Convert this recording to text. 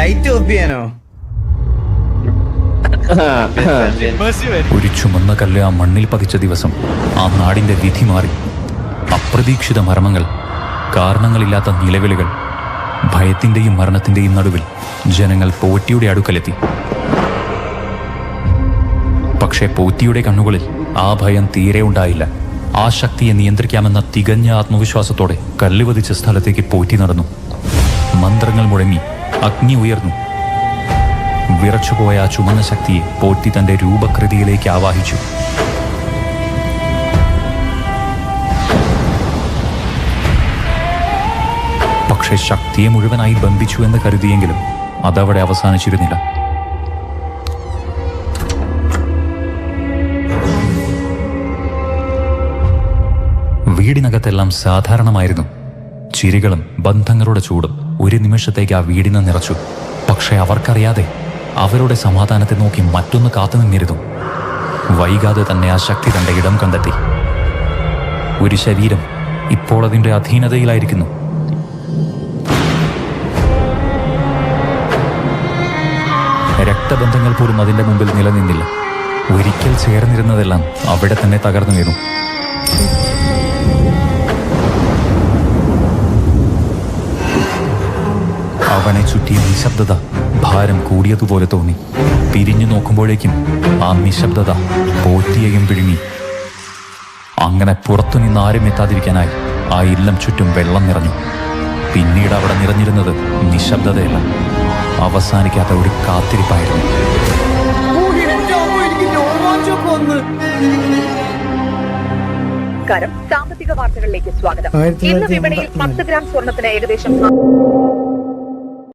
Light of ചെയ്യാനോ? ഒരു ചുമന്ന കല്ല് ആ മണ്ണിൽ പതിച്ച ദിവസം ആ നാടിന്റെ വിധി മാറി. അപ്രതീക്ഷിത മർമ്മങ്ങൾ, കാരണങ്ങളില്ലാത്ത നിലവിളികൾ, ഭയത്തിന്റെയും മരണത്തിന്റെയും നടുവിൽ ജനങ്ങൾ പോറ്റിയുടെ അടുക്കലെത്തി. പക്ഷേ പോറ്റിയുടെ കണ്ണുകളിൽ ആ ഭയം തീരെ ഉണ്ടായില്ല. ആ ശക്തിയെ നിയന്ത്രിക്കാമെന്ന തികഞ്ഞ ആത്മവിശ്വാസത്തോടെ കല്ലുവതിച്ച സ്ഥലത്തേക്ക് പോറ്റി നടന്നു. മന്ത്രങ്ങൾ മുഴങ്ങി, അഗ്നി ഉയർന്നു. വിറച്ചുപോയ ആ ചുമന്ന ശക്തിയെ പോറ്റി തന്റെ രൂപകൃതിയിലേക്ക് ആവാഹിച്ചു. പക്ഷെ ശക്തിയെ മുഴുവനായി ബന്ധിച്ചു എന്ന് കരുതിയെങ്കിലും അതവിടെ അവസാനിച്ചിരുന്നില്ല. വീടിനകത്തെല്ലാം സാധാരണമായിരുന്നു. ചിരികളും ബന്ധങ്ങളുടെ ചൂടും ഒരു നിമിഷത്തേക്ക് ആ വീടിനെ നിറച്ചു. പക്ഷെ അവർക്കറിയാതെ അവരുടെ സമാധാനത്തെ നോക്കി മറ്റൊന്ന് കാത്തുനിന്നിരുന്നു. വൈകാതെ തന്നെ ആ ശക്തി തന്റെ ഇടം കണ്ടെത്തി. ഒരു ശരീരം ഇപ്പോൾ അതിന്റെ അധീനതയിലായിരിക്കുന്നു. രക്തബന്ധങ്ങൾ പോലും അതിന്റെ മുമ്പിൽ നിലനിന്നില്ല. ഒരിക്കൽ ചേർന്നിരുന്നതെല്ലാം അവിടെ തന്നെ തകർന്നു വീണു. അവനെ ചുറ്റിയ നിശബ്ദത ഭാരം കൂടിയതുപോലെ തോന്നി. പിരിഞ്ഞു നോക്കുമ്പോഴേക്കും ആ നിശബ്ദത പോറ്റിയെയും വിഴുങ്ങി. അങ്ങനെ പുറത്തുനിന്ന് ആരും എത്താതിരിക്കാനായി ആ ഇല്ലം ചുറ്റും വെള്ളം നിറഞ്ഞു. പിന്നീട് അവിടെ നിറഞ്ഞിരുന്നത് നിശബ്ദതയല്ല, അവസാനിക്കാത്ത ഒരു കാത്തിരിപ്പായിരുന്നു. സാമ്പത്തിക വാർത്തകളിലേക്ക് സ്വാഗതം. ഇന്ന് വിപണിയിൽ 10 ഗ്രാം സ്വർണത്തിന് ഏകദേശം